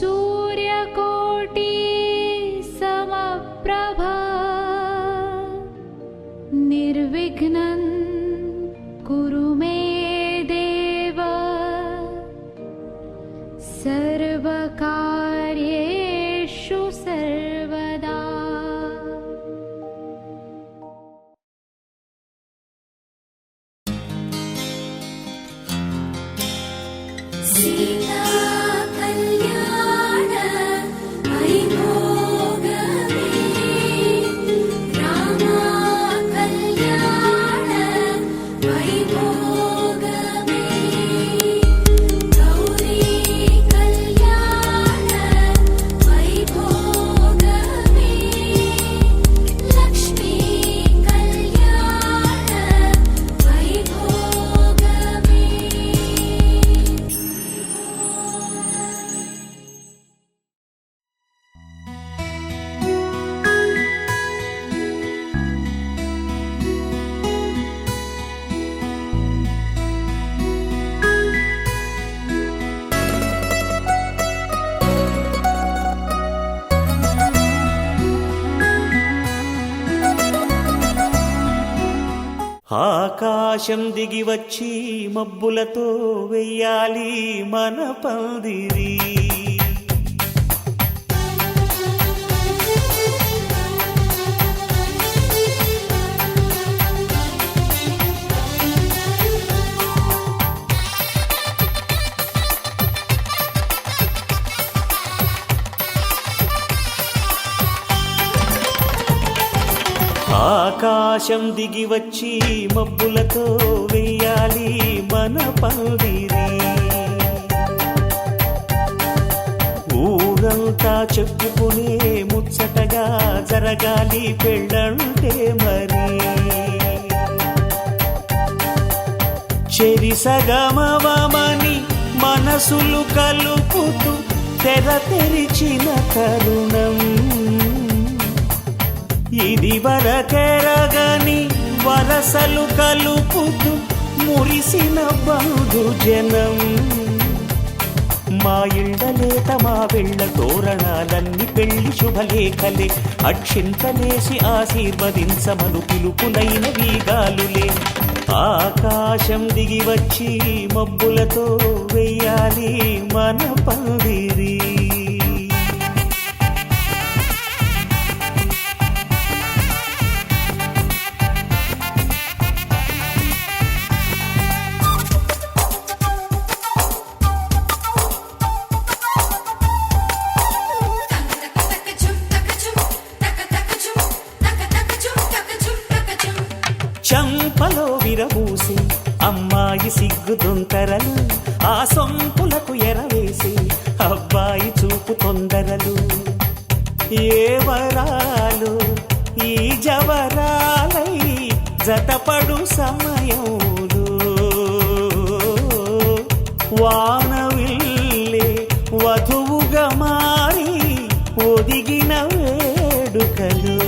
सूर्यकोटि समप्रभा निर्विघ्नं कुरु मे देव सर्वकार्येषु सर्वदा। सीता कल्याण वैभोगमे रामा कल्याण वैभोगमे गौरी कल्याण वैभोगमे लक्ष्मी कल्याण वैभोगमे। ఆకాశం దిగి వచ్చి మబ్బులతో వెయ్యాలి మన పందిరి. ఆకాశం దిగి వచ్చి మబ్బులతో వెయ్యాలి మన పందిరి. ఊరంతా చెప్పుకునే ముచ్చటగా జరగాలి పెళ్ళంటే మరి. చెరిసగమవమని మనసులు కలుపుతూ తెర తెరిచిన తరుణం ఇది వరకెరగని వరసలు కలుపుతూ మురిసిన బంధుజనం. మా ఇళ్ళలేత మా వెళ్ళ తోరణాలన్నీ పెళ్లి శుభలేఖలే. అక్షింతలేసి ఆశీర్వదించమను పిలుపులైన వీగాలులే. ఆకాశం దిగి వచ్చి మబ్బులతో వెయ్యాలి మన పందిరి. చంపలో విరబూసి అమ్మాయి సిగ్గుదొంతరలు, ఆ సొంపులకు ఎరవేసి అబ్బాయి చూపు తొందరలు. ఏ వరాలు ఈ జవరాలై జతపడు సమయంలో వానవిల్లే వధువుగా మారి ఒదిగిన వేడుకలు.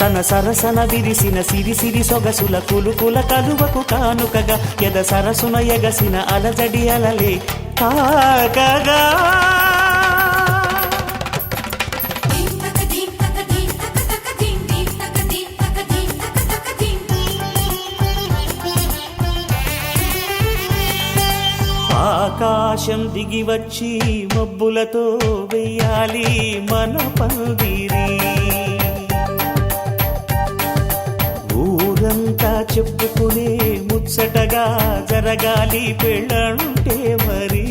తన సరసన విరిసిన సిరిసిరి సొగసుల కులుకుల కలువకు కానుకగా ఎద సరసున ఎగసిన అలజడి అలలే తాకగా. ఆకాశం దిగి వచ్చి మబ్బులతో వెయ్యాలి మన పందిరి. ఊరంతా చెప్పుకునే ముచ్చటగా జరగాలి పెళ్ళంటే మరి.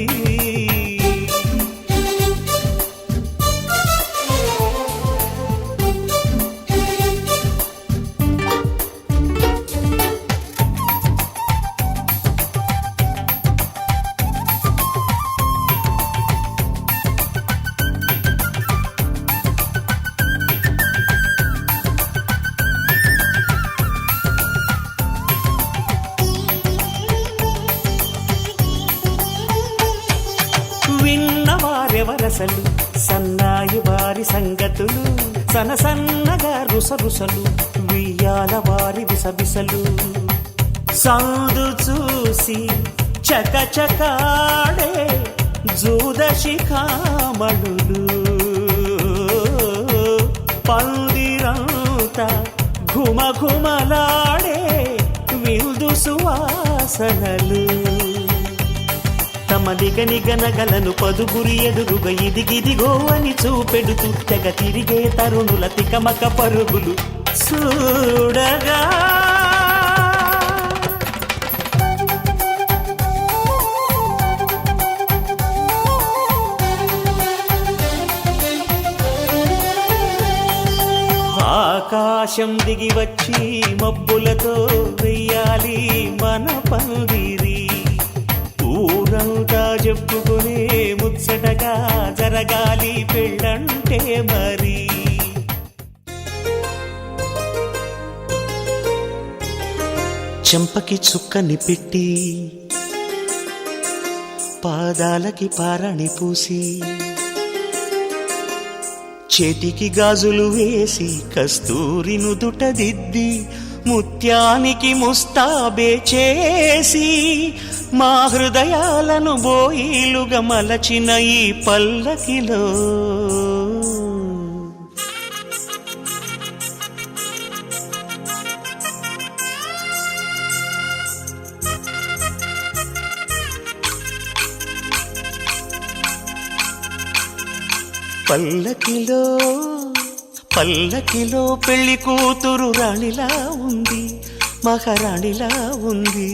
విన్నవారెవరసలు సన్నాయి వారి సంగతులు, సనసన్నగా రుసరుసలు వియ్యాల వారి విసబిసలు. సందు చూసి చకచకాడే జూదశిఖామణులు పందిరంతా ఘుమఘుమలాడే విందు సువాసనలు తమ నిగనిగనగలను పదుగురి ఎదురుగా ఇదిగిదిగో అని చూపెడుతూ తెగ తిరిగే తరుణుల తికమక పరుగులు చూడగా ఆకాశం దిగి వచ్చి మబ్బులతో వెయ్యాలి మన పందిరి ఊరంతా చెప్పుకునే ముచ్చటగా జరగాలి పెళ్ళంటే మరి చెంపకి చుక్కని పెట్టి పాదాలకి పారాణి పూసి చేతికి గాజులు వేసి కస్తూరి నుదుట దిద్ది ముత్యానికి ముస్తాబే చేసి మా హృదయాలను బోయిలుగా మలచిన ఈ పల్లకిలో పల్లకిలో పల్లకిలో పెళ్లి కూతురు రాణిలా ఉంది మహారాణిలా ఉంది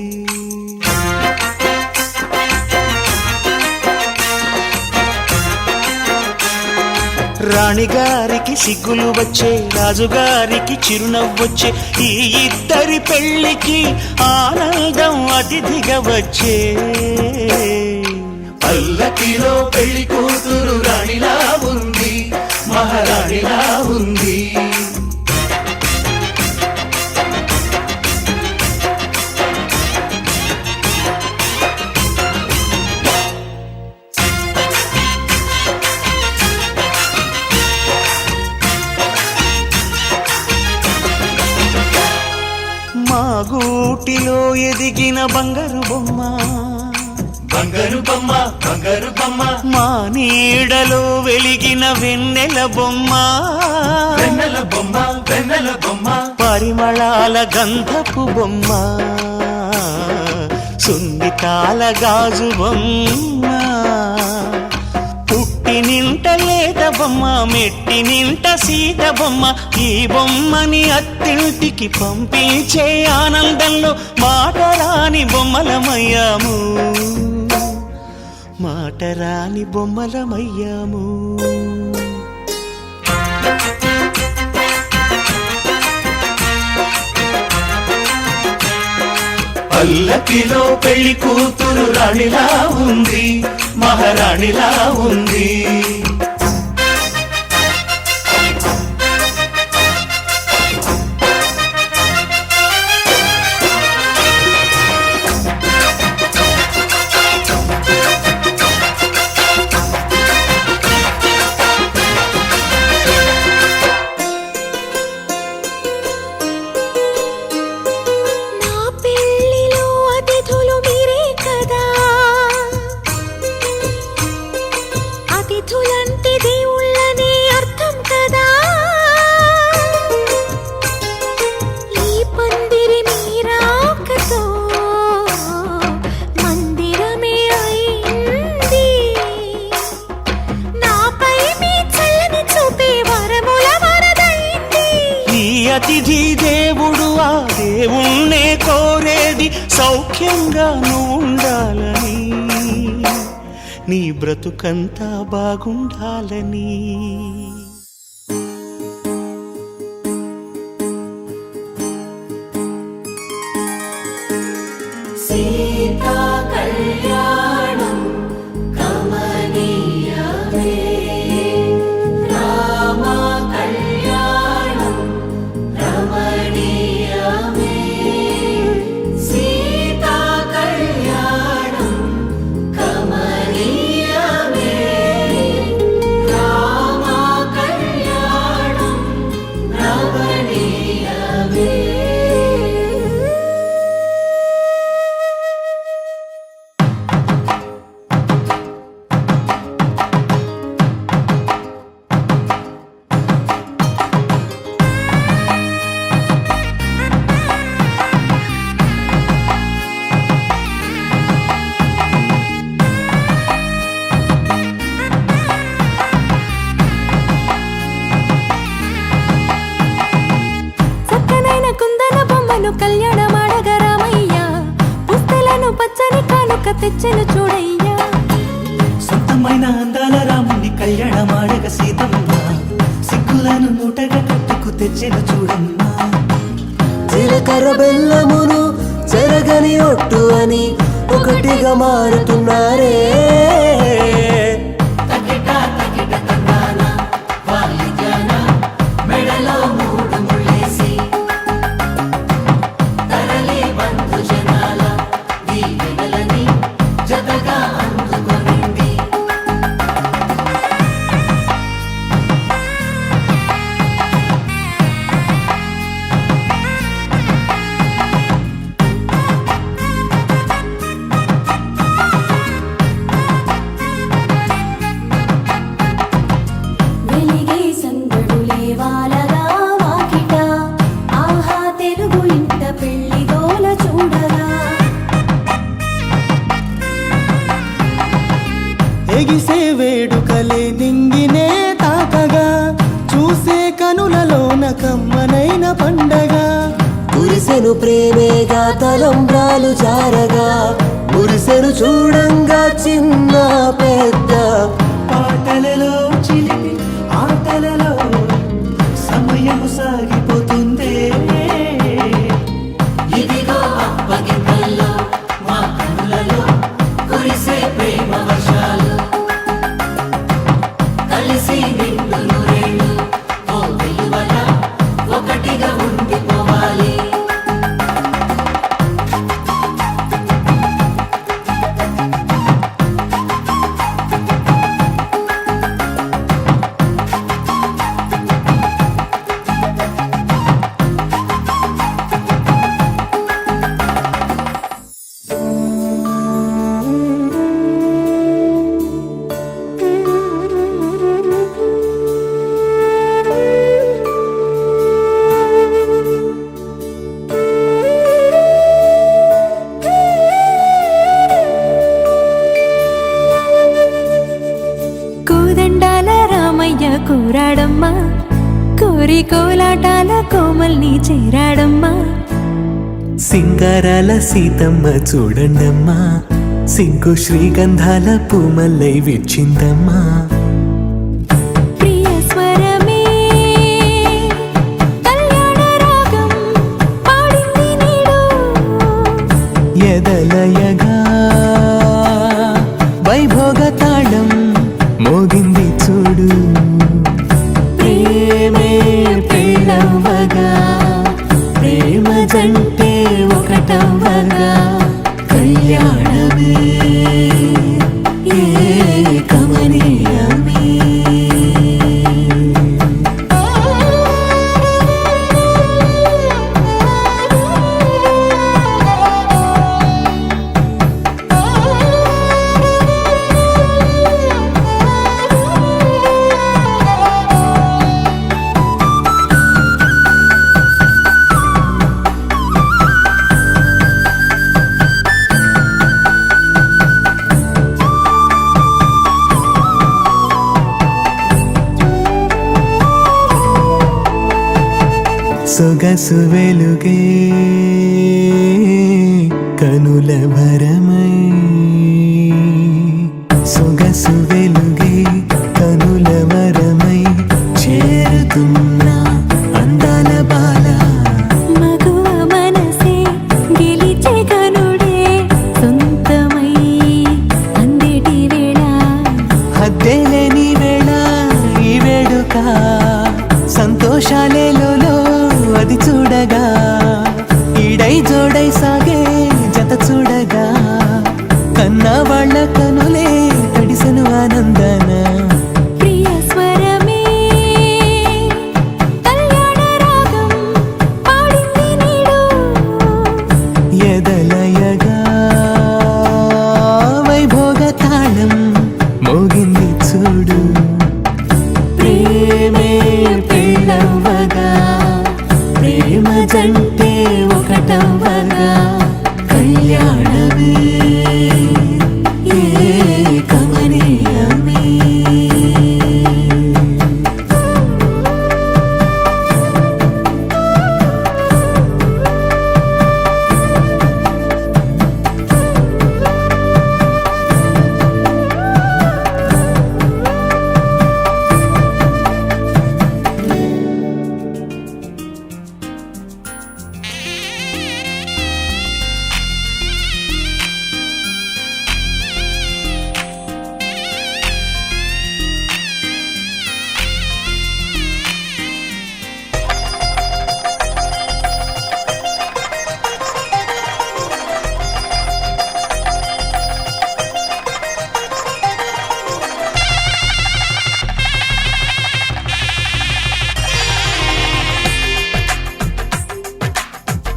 రాణిగారికి సిగ్గులు వచ్చే రాజుగారికి చిరునవ్వొచ్చే ఈ ఇద్దరి పెళ్లికి ఆనందం అతిథిగా వచ్చే పల్లకిలో పెళ్లి కూతురు రాణిలా ఉంది మహారాణిలా ఉంది మా గూటిలో ఎదిగిన బంగారు బొమ్మ బంగారు బొమ్మ బంగారు బొమ్మ మా నీడలో వెలిగిన వెన్నెల బొమ్మ వెన్నెల బొమ్మ వెన్నెల బొమ్మ పరిమళాల గంధపు బొమ్మ సున్నితాల గాజు బొమ్మ పుట్టి నింట లేత బొమ్మ మెట్టి నింట సీత బొమ్మ ఈ బొమ్మని అత్తింటికి పంపించే ఆనందంలో మాటరాని బొమ్మలమయ్యాము మాటరాని బొమ్మలమయ్యాము పల్లకిలో పెళ్లి కూతురు రాణిలా ఉంది మహారాణిలా ఉంది నా పెళ్ళిలో అతిథులు మీరే కదా అతిథులంటే దేవుళ్ళని అర్థం కదా ఈ పందిరి మీరాకతో మందిరమే అయింది నాపై మీ చల్లని చూపే వరముల వరదైంది ఈ అతిథి దేవుడు ఆ దేవుణ్ణే కోరేది సౌఖ్యంగా నువ్వు ఉండాలని నీ బ్రతుకంతా బాగుండాలని సీతా కళ్యాణం కమనీయమే రామ కళ్యాణం రమణీయమే సీతా కళ్యాణం కమనీయమే రామ అందమైన అందాల రాముని కళ్యాణమాడగ సీతమ్మ సిగ్గులను మూటగా కట్టుకు తెచ్చిన చూడమ్మా జీలకర్ర బెల్లమును చెరగని ఒట్టు అని ఒకటిగా మారుతున్నారే తకిట తకిట తందాన వాలి జ్ఞాన మెడలో మూడు ముళ్ళేసి తరలి బంధు జనాల దీవెనలని జతగా అందుకొనింది వెలిగే సందడులే వాలగా వాకిట ఆహా తెలుగు ఇంట పెళ్లి గోల చూడగా ఎగిసే వేడుకలే నింగినే తాకగా చూసే కనులలోన కమ్మనైన పండగ కురిసెను ప్రేమేగా తలంబ్రాలు జారగా మురిసెను చూడంగా చిన్న పెద్ద పాటలలో చిలిపి ఆటలలో సమయము సాగిపోతుందే ఇదిగో అప్పగింతల్లో మా కనులలో కురిసే ప్రేమ వర్షాలు కలిసి నిండు నూరేళ్ళు ఓ వెలువల ఒకటిగా ఉండిపోవాలి కోదండాల రామయ్య కోరాడమ్మా కోరి కోలాటాల కోమల్ని చేరాడమ్మా సింగారాల సీతమ్మ చూడండమ్మా సింగు శ్రీగంధాల పూమల్లై విచ్చిందమ్మా ప్రియ స్వరమే కళ్యాణ రాగం పాడింది నీడు ఎదలయగా వైభోగ తాళం మోగింది చూడు ప్రేమే పెళ్ళవ్వగా ప్రేమ జంటే ఒకటవ్వగా కళ్యాణమే కమనీయమే సొగసు వెలుగే కనుల భరమై సొగసు వెలుగే కనుల వరమై చేరుతున్న అందాల బాల మగువ మనసే గెలిచే కనుడే సొంతమై అందేటి వేళ హద్దేలేని వేళ ఈ వేడుక సంతోషాలేలో అది చూడగా ఈడై జోడై సాగే జత చూడగా కన్నా వాళ్ళ కనులే తడిసెను ఆనంద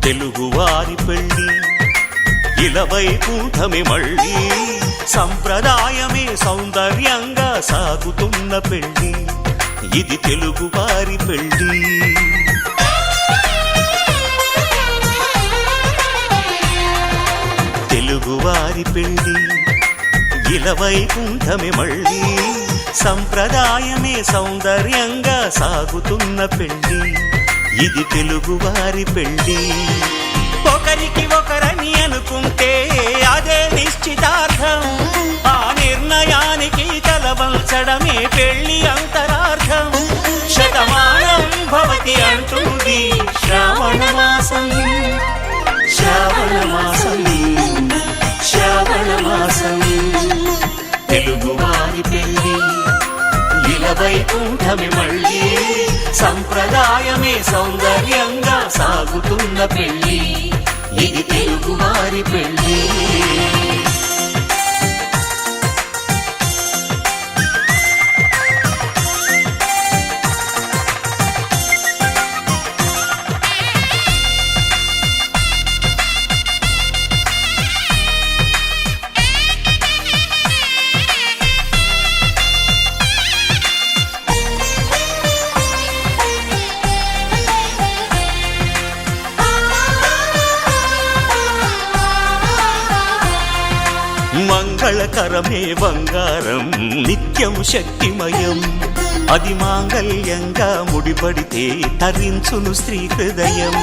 తెలుగువారి పెళ్ళి ఇలవైకుంఠమే మళ్ళీ సంప్రదాయమే సౌందర్యంగా సాగుతున్న పెళ్ళి ఇది తెలుగువారి పెళ్ళి తెలుగువారి పెళ్ళి ఇలవైకుంఠమే మళ్ళీ సంప్రదాయమే సౌందర్యంగా సాగుతున్న పెళ్ళి ఇది తెలుగువారి పెళ్ళి ఒకరికి ఒకరని అనుకుంటే అదే నిశ్చితార్థం ఆ నిర్ణయానికి తలవంచడమే పెళ్లి అంతరార్థం శతమానం భవతి అంటుంది శ్రావణ మాసం శ్రావణ మాసం శ్రావణ మాసం తెలుగువారి పెళ్ళి ఇలవైకుంఠమే మళ్ళీ సంప్రదాయమే సౌందర్యంగా సాగుతున్న పెళ్ళి ఇది తెలుగువారి పెళ్ళి మంగళకరమే బంగారం నిత్యం శక్తిమయం అది మాంగళ్యంగా ముడిపడితే తరించును స్త్రీ హృదయం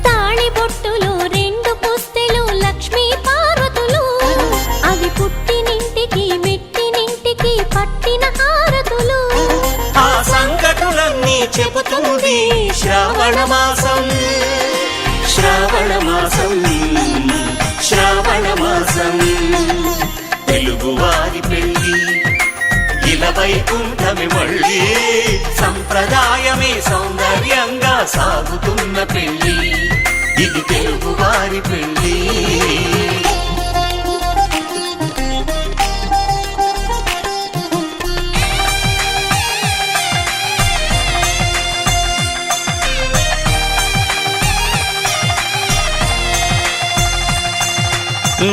తాళి బొట్టులు రెండు పుస్తెలు లక్ష్మీ పార్వతులు అవి పుట్టినింటికి మెట్టినింటికి పట్టిన హారతులు ఆ సంకటులన్నీ చెబుతుంది శ్రావణ మాసం శ్రావణ మాసం శ్రావణ మాసం తెలుగువారి పెళ్ళి ఇలవైకుంఠమే మళ్ళీ సంప్రదాయమే సౌందర్యంగా సాగుతున్న పెళ్ళి ఇది తెలుగువారి పెళ్ళి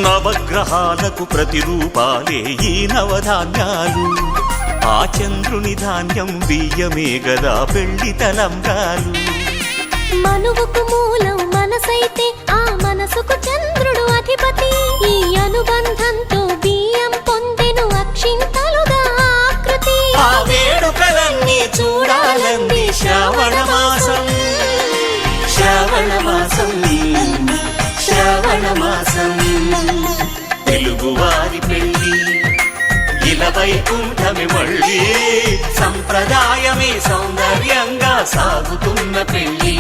నవగ్రహాలకు ప్రతిరూపాలే ఈ నవధాన్యాలు ఆ చంద్రుని ధాన్యం బియ్యమే గదా పెళ్లి తలంబ్రాలు మనువుకు మూలం మనసైతే ఆ మనసుకు చంద్రుడు అధిపతి ఈ అనుబంధంతో బియ్యం పొందెను అక్షింతలుగా ఆకృతి ఆ వేడుకలన్నీ చూడాలంది శ్రావణ మాసం శ్రావణ మాసం శ్రావణ మాసం తెలుగువారి పెళ్ళి ఇలవైకుంఠమే మళ్ళీ సంప్రదాయమే సౌందర్యంగా సాగుతున్న పెళ్ళి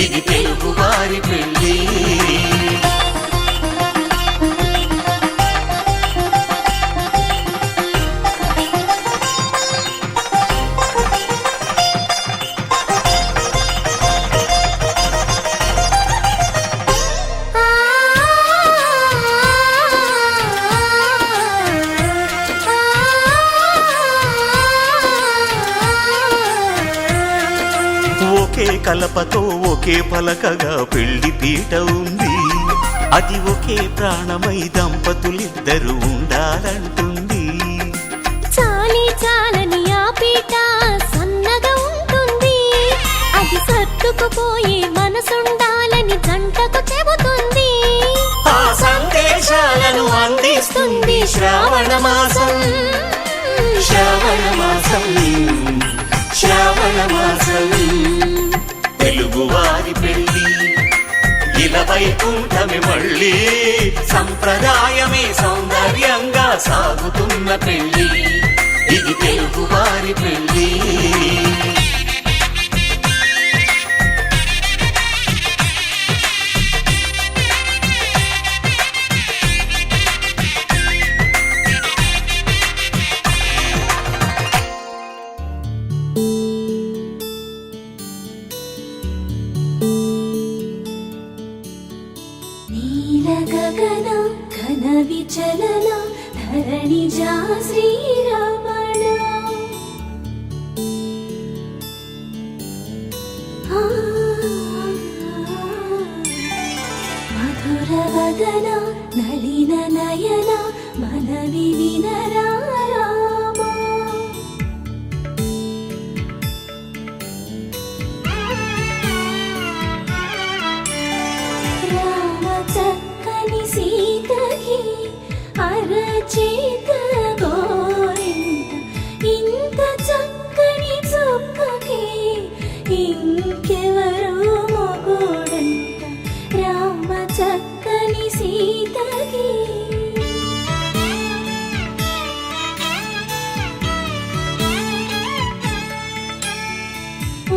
ఇది తెలుగువారి పెళ్ళి ఒకే కలపతో ఒకే పలకగా పెళ్లి పీట ఉంది అది ఒకే ప్రాణమై దంపతులిద్దరూ ఉండాలంటుంది చాలి చాలని ఆ పీట సన్నగా ఉంటుంది అది సర్దుకుపోయే మనసుండాలని జంటకు చెబుతుంది ఆ సందేశాలను అందిస్తుంది శ్రావణ మాసం శ్రావణ మాసం శ్రావణ మాసం తెలుగువారి పెళ్ళి ఇలవైకుంఠమే మళ్ళీ సంప్రదాయమే సౌందర్యంగా సాగుతున్న పెళ్ళి ఇది తెలుగువారి పెళ్ళి గగన ఘన విచలన ధరణి జా శ్రీరమణ ఆ మనవి వినరా రామా. రామ చక్కని సీతకి అరచేత గోరింట, ఇంత చక్కని చుక్కకి ఇంకెవరు మొగుడంట. రామ చక్కని సీతకి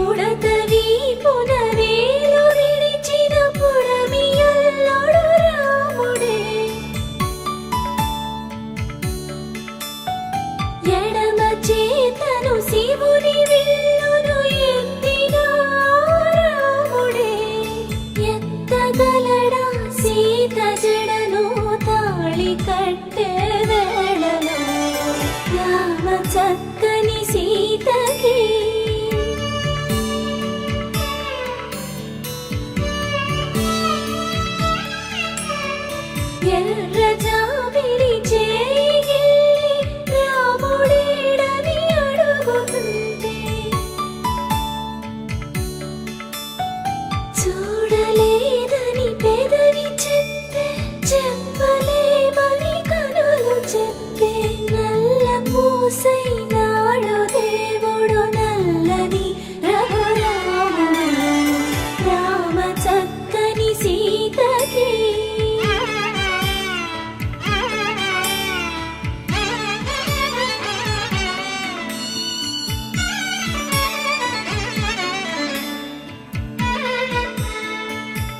ఉడత వీపున వేలు విడిచిన పుడమియల్లుడు రాముడే. ఎడమ చేతను శివుని విల్లును ఎత్తిన రాముడే. ఎత్తగలడా సీత జడను తాళి కట్టే వేళలో. రామ చక్కని సీతకి ఎర్ర జాబిలి చేయి రాముడేడని అడుగుతుంటే, చూడలేదని పెదవి చెప్పే, చెప్పలేమని కనులు చెప్పే. నల్ల పూసైనాడు దేవుడు నల్లని రఘురాముడు. రామ చక్కని సీతకి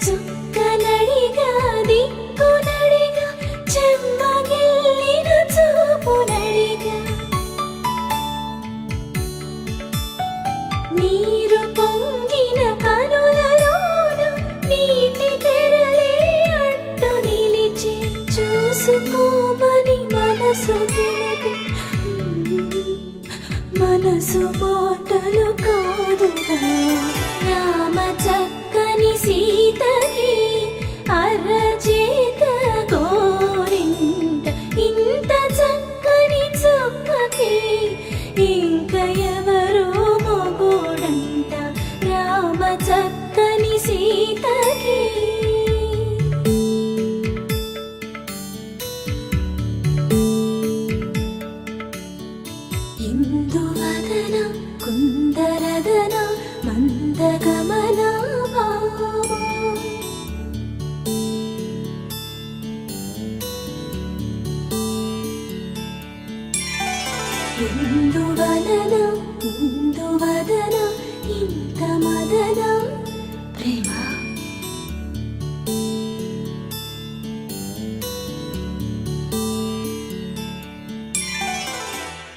చుక్కనడిగా దిక్కునడిగా చెమ్మగిల్లిన చూపునడిగా. నీరు పొంగిన కనులలోన నీటి తెరలే అడ్డు నిలిచి, చూసుకోమని మనసు తినదు. మనసు మాటలు కాదుగా. రామ చక్కని సీతకి అరచేత గోరింట, ఇంత చక్కని చుక్కకి ఇంక ఎవరు మొగుడంట. రామ చక్కని సీతకి ఇందువదన కుందరదన మందగమన భామా. ఇందువలన ఇందువదన ఇంత మదన ప్రేమ.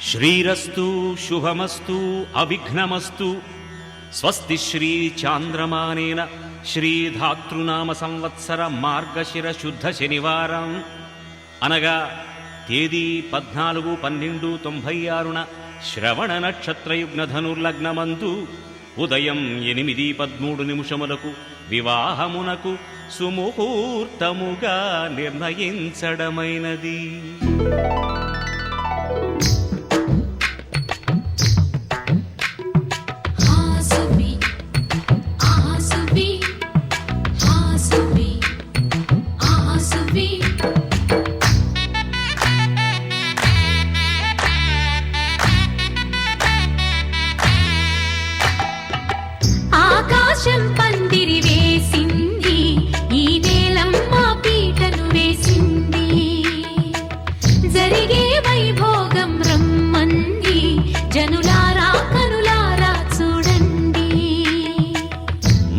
శ్రీరస్తు శుభమస్తు అవిఘ్నమస్తు. స్వస్తి శ్రీ చాంద్రమానేన శ్రీధాతృనామ సంవత్సర మార్గశిర శుద్ధ శనివారం అనగా తేదీ 14/12/96న శ్రవణ నక్షత్రయుగ్న ధనుర్లగ్నమందు ఉదయం 8:13 వివాహమునకు సుముహూర్తముగా నిర్ణయించడమైనది. ఆకాశం పందిరి వేసింది, ఈ నేలమ్మ పీటను వేసింది. జరిగే వైభోగం రమ్మంది, జనులారా కనులారా చూడండి.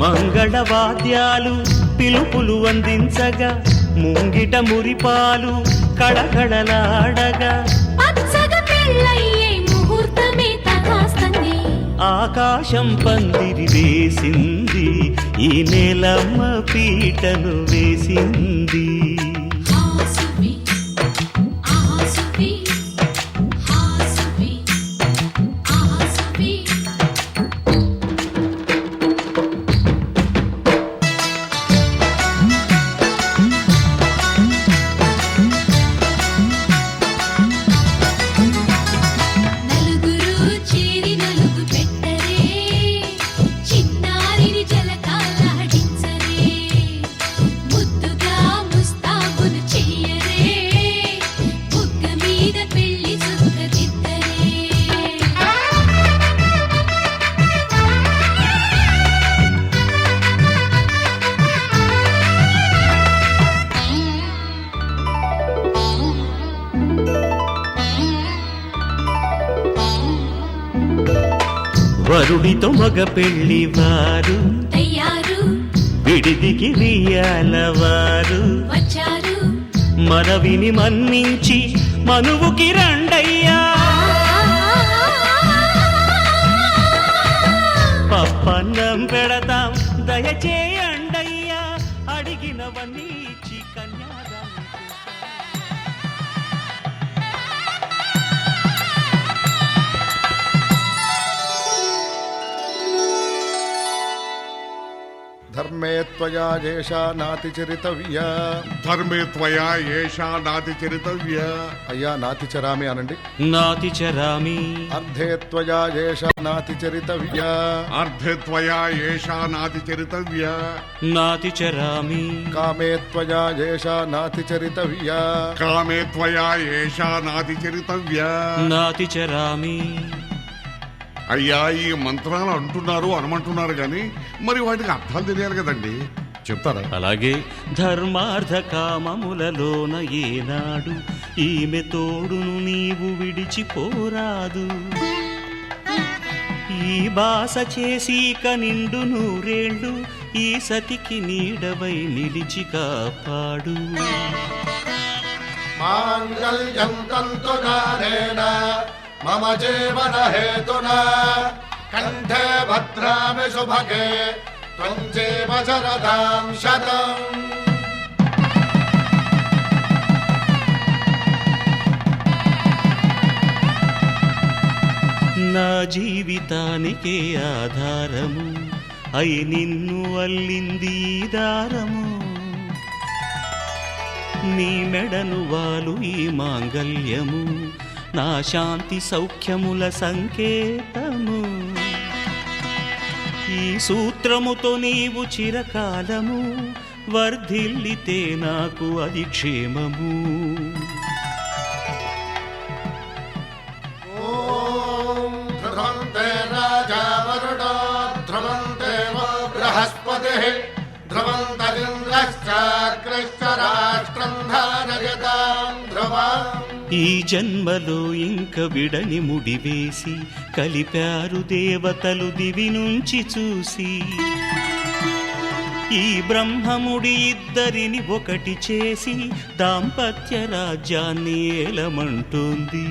మంగళవాద్యాలు పిలుపులు అందించగా, ముంగిట మురిపాలు కళకళలాడగా, పచ్చగా పెళ్ళయ్యే ముహూర్తమే తగాస్తుంది. ఆకాశం పందిరి వేసింది, ఈ నేలమ్మ పీటను వేసింది. వరుడితో మగ పెళ్లివారు తయారు విడిదికి వియ్యాలవారు వచ్చారు మనవిని మన్నించి మనువుకి రండయ్యా పప్పన్నం పెడతాం దయచేయండయ్యా అడిగినవన్నీ ఇచ్చి కన్యాదానం ధర్మే త్వయా ఏషా నాతిచరితవ్యా. ధర్మే త్వయా ఏషా నాతి చరితవ్య. అయ్యా నాతిచరామి అనండి. నాతిచరామి అర్ధే త్వయా ఏషా నాతిచరితవ్యా. అర్ధే త్వయా ఏషా నాతి చరితవ్య. నాతిచరామి కామే త్వయా ఏషా నాతిచరితవ్యా. కామే త్వయా ఏషా నాతి చరితవ్య. నాతిచరామి అయ్యా ఈ మంత్రాలు అంటున్నారు అనమంటున్నారు గాని మరి వాటికి అర్థాలు తెలియాలి కదండి, చెప్తారా? అలాగే ధర్మార్థ కామములలోన ఏనాడు ఈమె తోడును నీవు విడిచిపోరాదు ఈ బాస చేసి నిండు నూరేళ్ళు ఈ సతికి నీడవై నిలిచి కాపాడు మాంగళ్యం తంతునానేన మమ జీవన హేతునా కంఠే భద్రామి శుభగే త్వం జీవ శరదాం శతం. నా జీవితానికే ఆధారము అయి నిన్ను అల్లింది ఈ దారము నీ మెడను వాలు ఈ మాంగల్యము నా శాంతి సౌఖ్యముల సంకేతము ఈ సూత్రముతో నీవు చిరకాలము వర్ధిల్లితే నాకు అది క్షేమము ఓం ధ్రువంతే రాజా వరుడో ధ్రువంతే వో బృహస్పతిః ధ్రువంతరింద్రశ్చాగ్రశ్చ రాష్ట్రం ధారయతాం ధ్రువం. ఈ జన్మలో ఇంక విడని ముడివేసి కలిపారు దేవతలు దివి నుంచి చూసి ఈ బ్రహ్మముడి ఇద్దరిని ఒకటి చేసి దాంపత్య రాజ్యాన్ని ఏలమంటోంది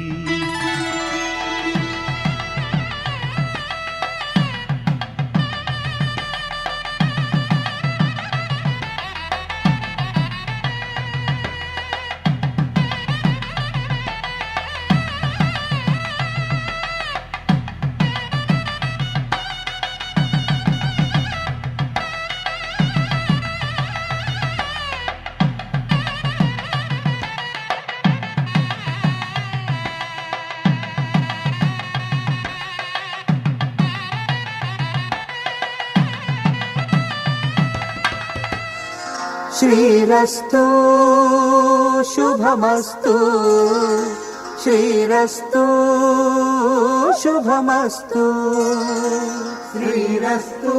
శ్రీరస్తు శుభమస్తు శ్రీరస్తు శుభమస్తు శ్రీరస్తు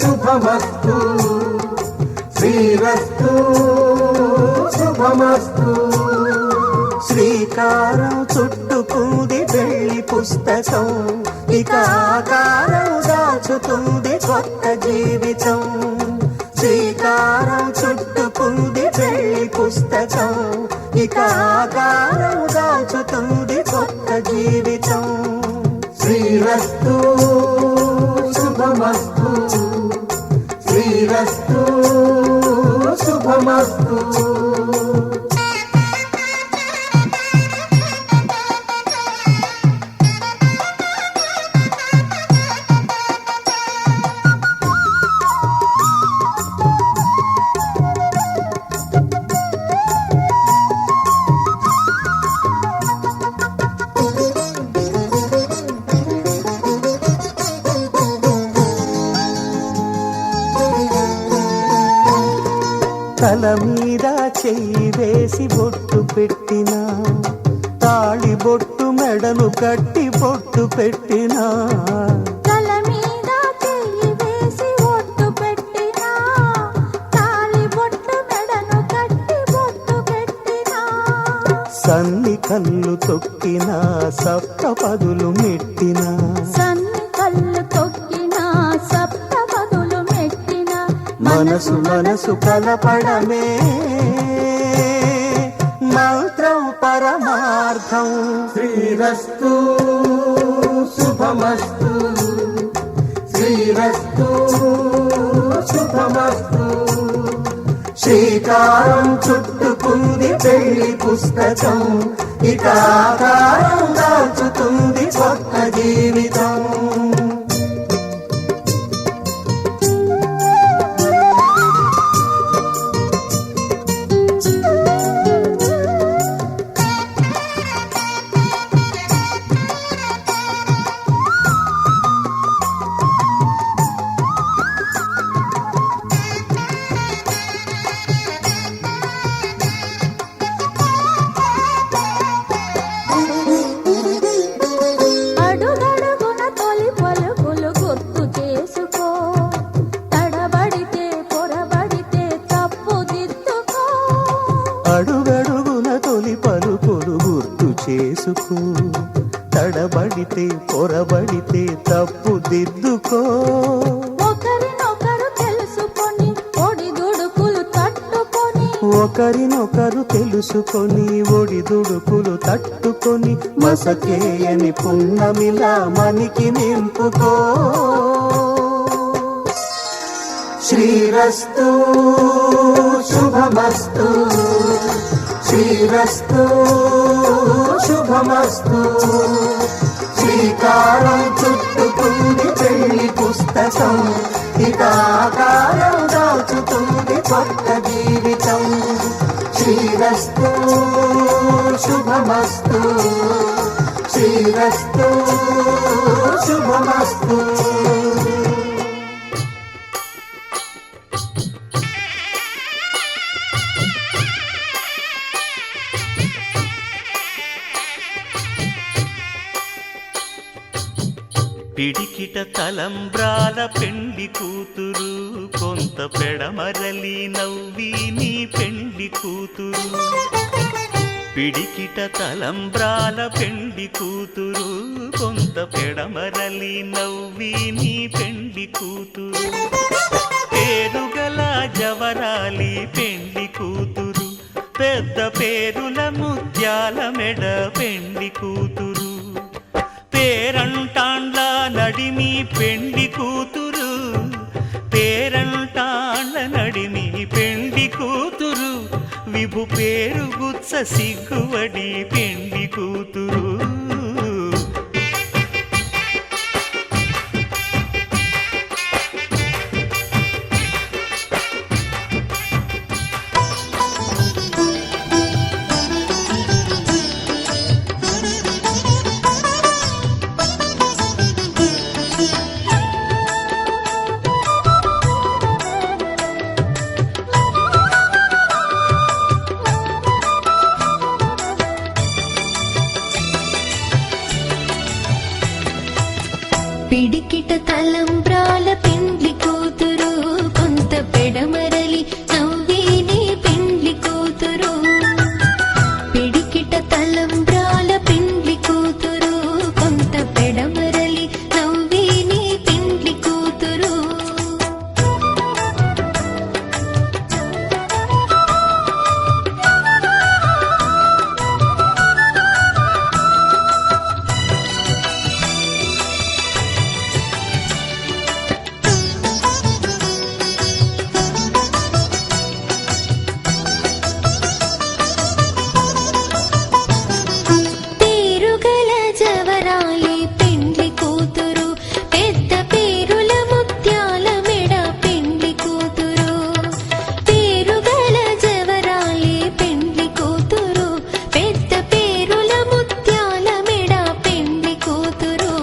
శుభమస్తు శ్రీరస్తు శుభమస్తు శ్రీకారం చుట్టుకుంది పెళ్లి పుస్తకం ఇక ఆకారం దాచుతుంది కొత్త జీవితం శ్రీకారం చుట్టుకుంది పెళ్లి పుస్తకం ఇక ఆకారం దాచుతుంది కొత్త జీవితం శ్రీరస్తు శుభమస్తు శ్రీరస్తు శుభమస్తు తల మీద చెయ్యి వేసి బొట్టు పెట్టినా తాళి బొట్టు మెడను కట్టి బొట్టు పెట్టినా తల మీద చెయ్యి వేసి బొట్టు పెట్టినా తాళి బొట్టు మెడను కట్టి బొట్టు పెట్టినా సన్ని కళ్ళు తొక్కినా సప్త పదులు మెట్టినా సన్ని మనసు మనసు కలపడమే మంత్రం పరమార్థం. శ్రీరస్తు శుభమస్తు, శ్రీరస్తు శుభమస్తు. శ్రీకారం చుట్టుకుంది పెళ్లి పుస్తకం, ఇక ఆకారం దాల్చుతుంది కొత్త జీవితం. అడుగడుగున తొలి పలుకులు గుర్తు చేసుకో, తడబడితే పొరబడితే తప్పుదిద్దుకో. అడుగడుగున తొలి పలుకులు గుర్తు చేసుకో, తడబడితే పొరబడితే తప్పుదిద్దుకో. ఒకరినొకరు తెలుసుకొని ఒడిదుడుకులు తట్టుకొని, ఒకరినొకరు తెలుసుకొని ఒడిదుడుకులు తట్టుకొని మసకేయని పున్నమిలా మనికి నింపుకో. శ్రీరస్తు శుభమస్తు, శ్రీరస్తు శుభమస్తు. శ్రీకారం చుట్టుకుంది పెళ్లి పుస్తకం, ఇక ఆకారం దాచుతుంది కొత్త జీవితం. శ్రీరస్తు శుభమస్తు, శ్రీరస్తు శుభమస్తు. పిడికిట తలంబ్రాల పెండ్లి కూతురు, కొంత పెడమరలి నవ్వి నీ పెండ్లి కూతురు. పిడికిట తలంబ్రాల పెండ్లి కూతురు, కొంత పెడమరలి నవ్వి నీ పెండ్లి కూతురు. పేరుగల జవరాలి పెండ్లి కూతురు, పెద్ద పేరుల ముత్యాల మెడ పెండ్లి కూతురు. పేరంటాండ్ల నడిమి పెండ్లి కూతురు, పేరంటాండ్ల నడిమి పెండ్లి కూతురు. విభు పేరు గుత్స సిగ్గువడి పెండ్లి కూతురు. పిడికిట తలంబ్రాల పెండ్లి కూతురు, కొంత పెడమరలి నవ్విని పెండ్లి కూతురు. పిడికిట తలంబ్రాల పెండ్లి కూతురు, కొంత పెడమరలి నవ్విని పెండ్లి కూతురు. పేరుగల జవరాలి పెండ్లి కూతురు, పెద్ద పేరుల ముత్యాల మెడ పెండ్లి కూతురు. పేరుగల జవరాలి పెండ్లి కూతురు, పెద్ద పేరుల ముత్యాల మెడ పెండ్లి కూతురు.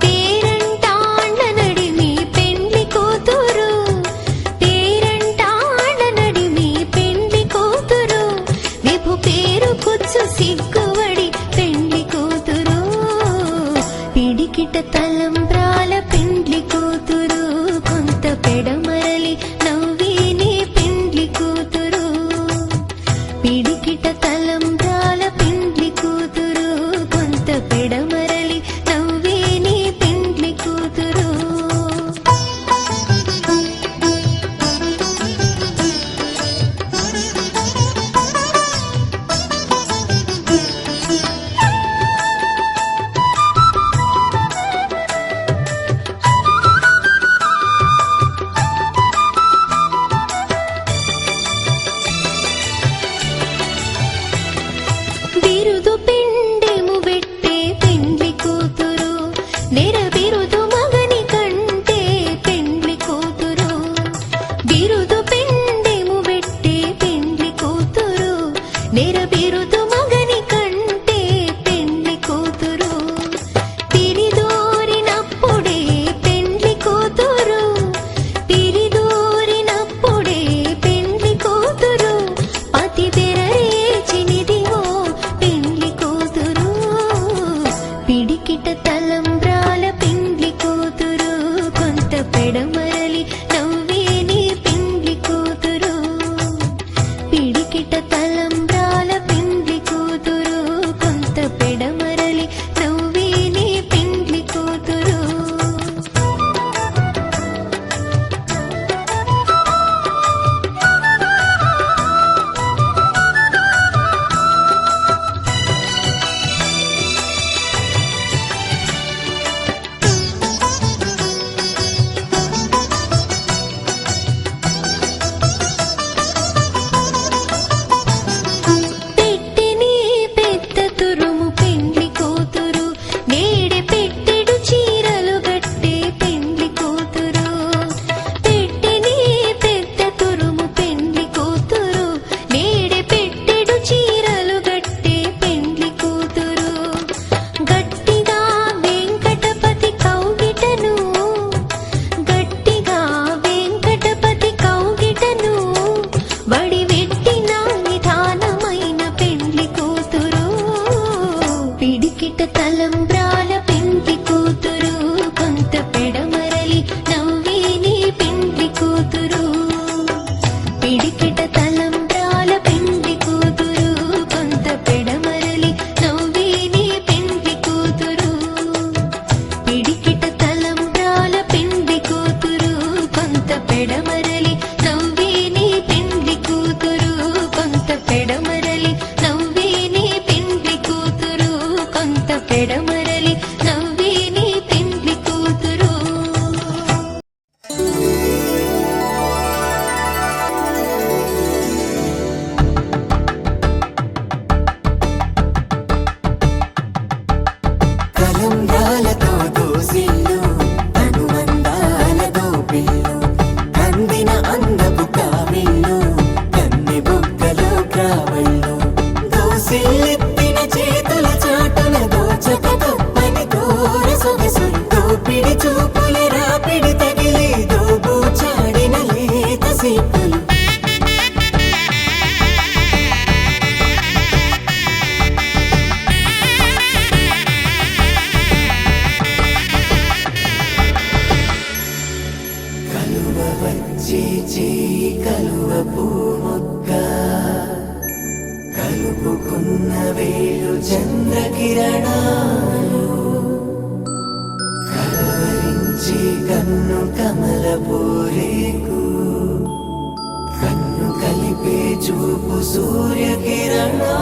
పేరంటాండ్ల నడిమి పెండ్లి కూతురు, పేరంటాండ్ల నడిమి పెండ్లి కూతురు. విభు పేరు కుచ్చు సిగ్గువడి పెండ్లి కూతురు. పిడికిట తలంబ్రాల పెండ్లి కూతురు, కొంత పెడమరలి నవ్విని పెండ్లి కూతురు. పిడికిట తలంబ్రాల పెండ్లి కూతురు, కొంత పెడమరలి నవ్విని పెండ్లి కూతురు. పిడికిట తలంబ్రాల పెండ్లి కూతురు కొంత పెడమరలి నవ్వే నీ పెండ్లి కూతురు పిడికిట తలంబ్రాల పెండ్లి కూతురు కొంత పెడమరలి నవ్వే నీ పెండ్లి కూతురు పిడికిట తలంబ్రాల పెండ్లి కూతురు కొంత పెడమరలి నవ్వే నీ పెండ్లి కూతురు కొంత పెడమరలి నవ్వే నీ పెండ్లి కూతురు కొంత పెడమరలి నవ్వే నీ పెండ్లి కూతురు కలంబ్రాలతో దోసిళ్ళు అనుబంధాలతో పిల్లు కందిన అందపు కావిళ్ళు కన్ని బుగ్గలో క్రావళ్ళు దోసిళ్ళెత్తిన చేతుల చాటున దోచక తప్పని దూర సొగసులు దోపిడి చూపుల రాపిడి తగిలి దోబూచాడిన లేత సీపులు కలువ వచ్చే చేయి కలువ పూమొక్క కలుపుకున్న వేళ్ళు చంద్రకిరణాలు కలవరించే కన్ను కమల పూరేకు కన్ను కలిపే చూపు సూర్యకిరణాలు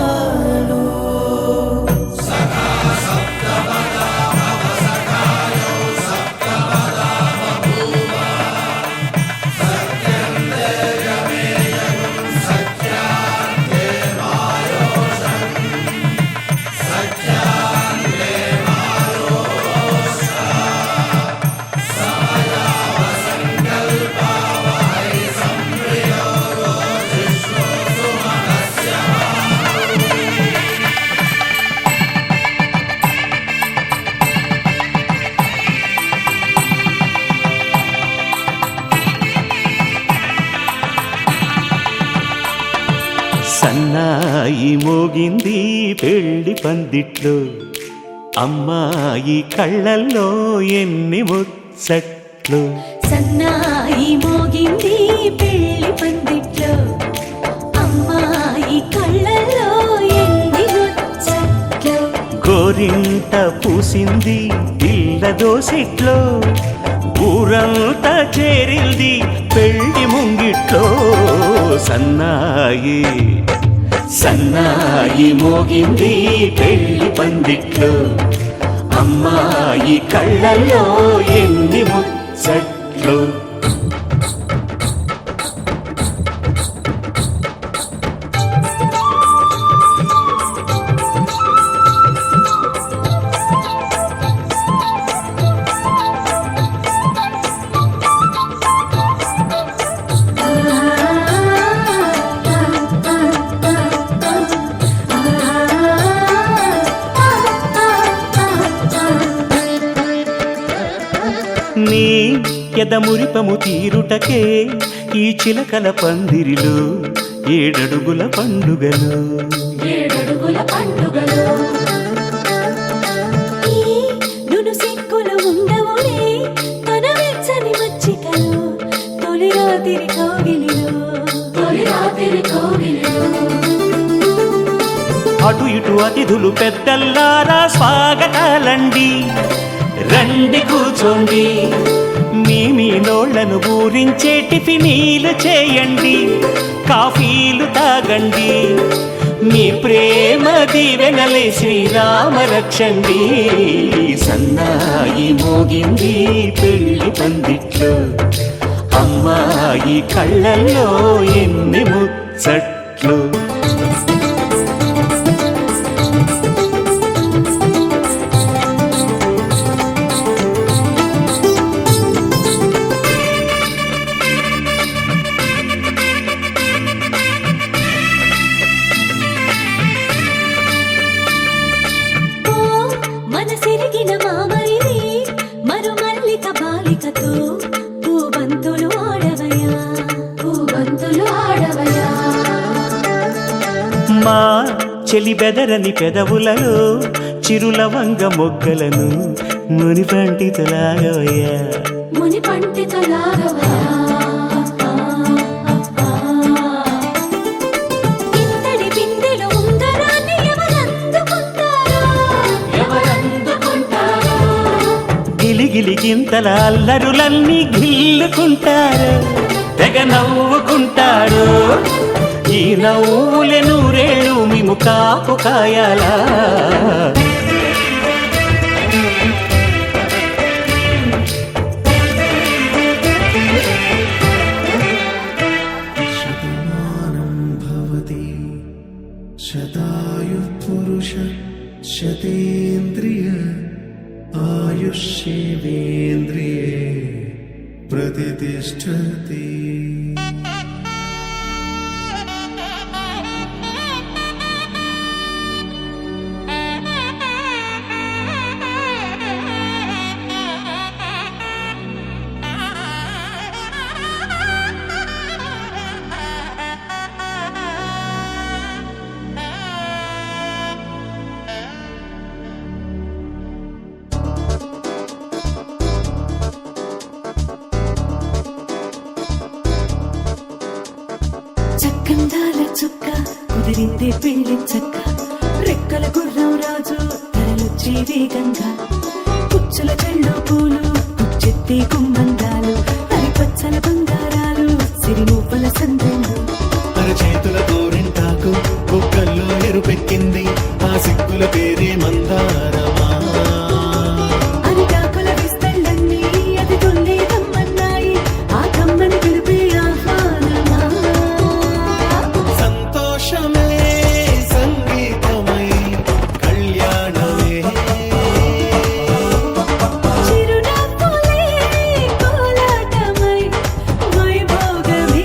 సన్నాయి మోగింది పెళ్లి పందిట్లో అమ్మాయి కళ్ళల్లో ఎన్ని ముచ్చట్లు సన్నాయి మోగింది పెళ్లి పందిట్లో అమ్మాయి కళ్ళల్లో ఎన్ని ముచ్చట్లు గోరింట పూసింది పిల్ల దోసిట్లో ఊరంతా చేరింది పెళ్లి ముంగిట్లో సన్నాయి సన్నాయి మోగింది పెళ్లి పందిట్లో అమ్మాయి కళ్ళల్లో ఎన్ని ముచ్చట్లు నీ ఎదమురిపము తీరుటకే ఈ చిలకల పందిరిలో ఏడడుగుల పండుగలు ఏడడుగుల పండుగలో ఈ నును సిక్కులు ఉండవులే తన వెచ్చని మచ్చికలో తొలి రాత్రి కోగిలిలో అటు ఇటు అతిథులు పెద్దల్లారా స్వాగతాలండి రండి కూర్చోండి మీ నోళ్లను ఊరించే టిఫినీలు చేయండి కాఫీలు తాగండి మీ ప్రేమ దీవెనలే శ్రీరామ రక్షండి సన్నాయి మోగింది పెళ్లి పందిట్లో అమ్మాయి కళ్ళల్లో ఎన్ని ముచ్చట్లు మనసిరిగిన మామరిది మరు మల్లిక బాలికతో పూబంతులు ఆడవయా మా చెలి బెదరని పెదవులలో చిరులవంగ మొగ్గలను మునిపంటితలాగవయ్యా ముని పండితులాగవయ్యా ఇంతటి బిందెలో ఉంగరాన్ని ఎవరందుకుంటారో గిలిగిలి గింతల అల్లరులన్నీ గిల్లుకుంటారు తెగ నవ్వుకుంటారు ఈ నవ్వులే నూరేళ్ళు మేము కాపు కాయాలా శతమానం భవతి శతాయుః పురుష శతేంద్రియ ఆయుష్యేవేంద్రియే ప్రతిష్టతి. చక్కందాల చుక్క కుదిరిందే పెళ్లి చక్క రెక్కల గుర్రం రాజు తరలొచ్చే వేగంగా పుచ్చుల చెళ్ళు పూలు పుచ్చెత్తే గుమ్మందాలు అరిపచ్చల బంగారాలు సిరిమూపల సందెండు అరచేతుల గోరింటాకు బొక్కల్లో ఎరుపెక్కింది ఆ సిక్కుల పేరే మందారమా. అరిటాకుల విస్తళ్ళన్నీ అది తొల్లే కమ్మన్నాయి ఆ కమ్మని పిలిపే ఆహ్వానమా సంతోషమే సంగీతమై కళ్యాణమే చిరునవ్వులే కోలాటమై వైభోగమే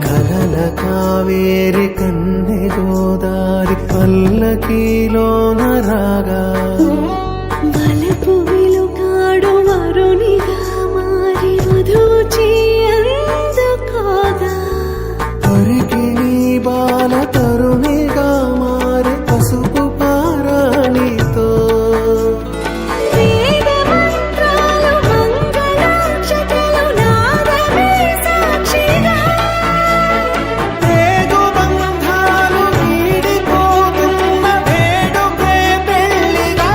కలల కావేరి కన్నె గోదారి పల్లకీలోన రాగా వలపు వెలుగాడు వరునిగా మారి మధుచి అందుకోగా తొరికి నీ బాల తరుణిగా మారి పసుపు పారాణితో వేద మంత్రాలు మంగళాక్షతలు నాదమే సాక్షిగా రేగు బంధాలు వీడిపోతున్న వేడుకే పెళ్లిగా.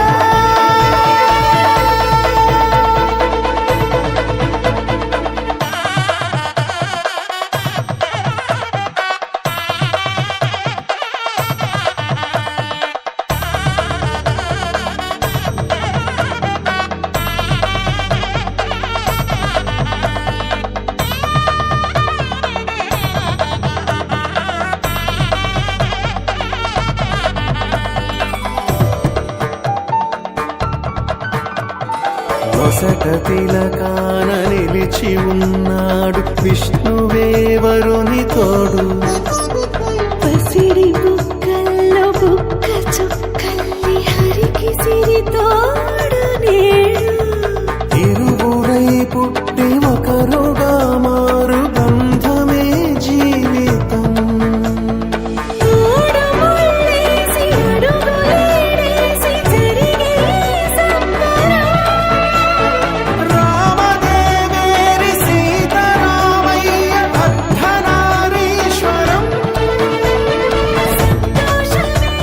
నొసట తిలకాన నిలిచి ఉన్నాడు విష్ణువే వరుని తోడు. పసిడి బుక్కల్లో బుక్క చుక్కల్లి హరికి సిరి తోడు నేడు ఇరువురై పుట్టి ఒకరుగా మారు బంధమే జీవితం. తోడు ముళ్ళేసి అడుగులేసి జరిగే సంబరం రామదేవేరి సీతారామయ్య అర్ధనారీశ్వరం. సంతోషమే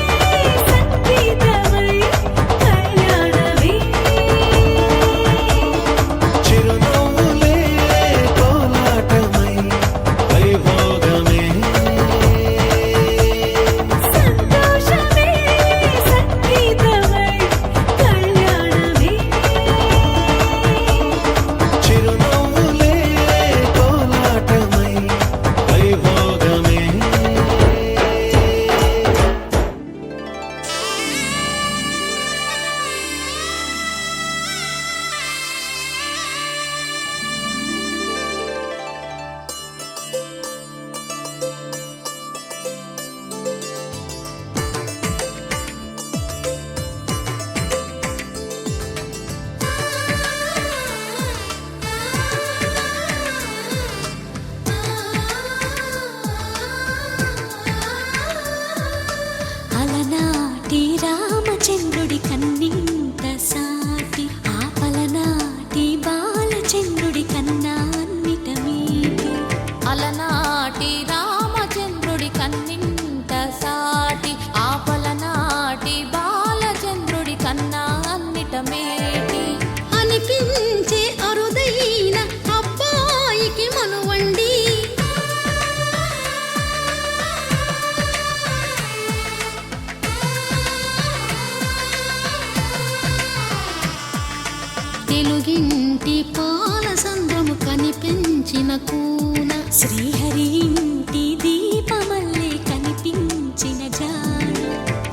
సంగీతమై కళ్యాణమే మురిపించే అరుదైన అబ్బాయికి మనువండి. తెలుగింటి పాల సంద్రము కనిపించిన కూన శ్రీహరి ఇంటి దీపమల్లే కనిపించిన జాన.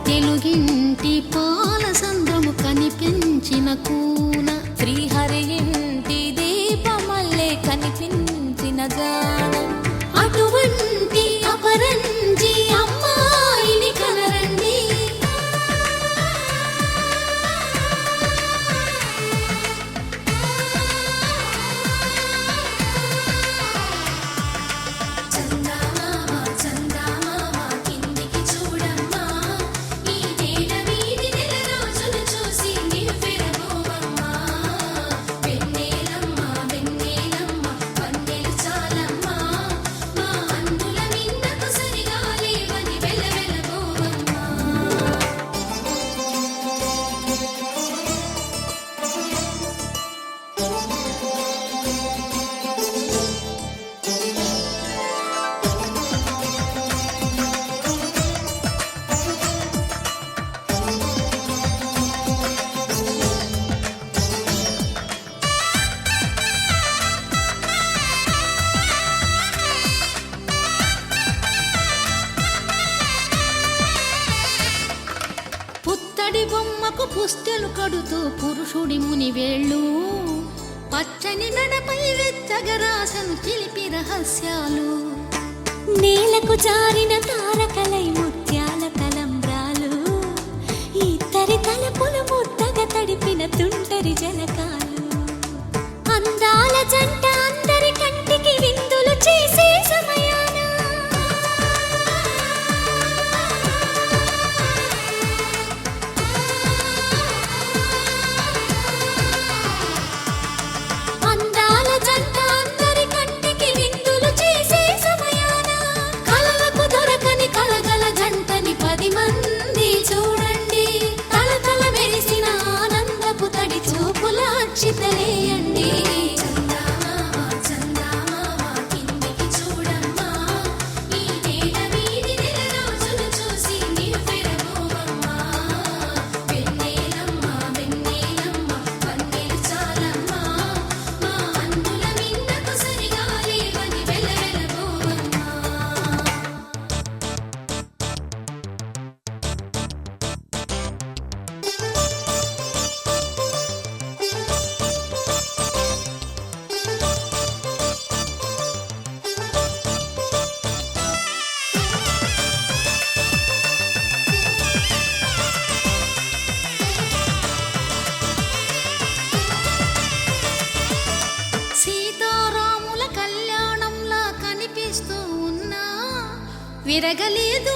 తెలుగింటి పాల సంద్రము కనిపించిన కూన శ్రీహరి ఇంటి దీపమల్లే కనిపించిన జాన. అటువంటి అపరంజి అమ్మాయిని కనరండి. చందమామ చందమామ కిందికి చూడమ్మా, ఈ నేల వీధి నెల రోజులు చూసి నివ్వెరబోవమ్మా. వెన్నెలమ్మ వెన్నెలమ్మ వన్నెలు చాలమ్మా, మా అందుల మిన్నకు సరిగా లేవని వెలవెలబోవమ్మా. పుత్తడి బొమ్మకు పుస్తెలు కడుతూ పురుషుడి ముని వేళ్ళు, పచ్చని నడపై వెచ్చగరాసను చిలిపి రహస్యాలు. నేలకు జారిన తారకలై ముత్యాల తలంబ్రాలు, ఇద్దరి తలపులు ముద్దగా తడిపిన తుంటరి జలకాలు. అందాల జంట అందరి కంటికి విందులు చేసే సమయాన అందాల జంట అందరి కంటికి విందులు చేసే సమయాన కలలకు దొరకని కలగల జంటని 10 మంది చూడండి. తలతల మెరిసిన ఆనందపు తడి చూపుల అక్షితలేయండి. చందమామ చందమామ కిందికి చూడమ్మా, ఈ నేల వీధి నెల రోజులు చూసి నివ్వెరబోవమ్మా. వెన్నెలమ్మ వెన్నెలమ్మ వన్నెలు చాలమ్మా, మా అందుల మిన్నకు సరిగా లేవని వెలవెలబోవమ్మా. సీతారాముల కళ్యాణంలా కనిపిస్తూ ఉన్నా విరగలేదు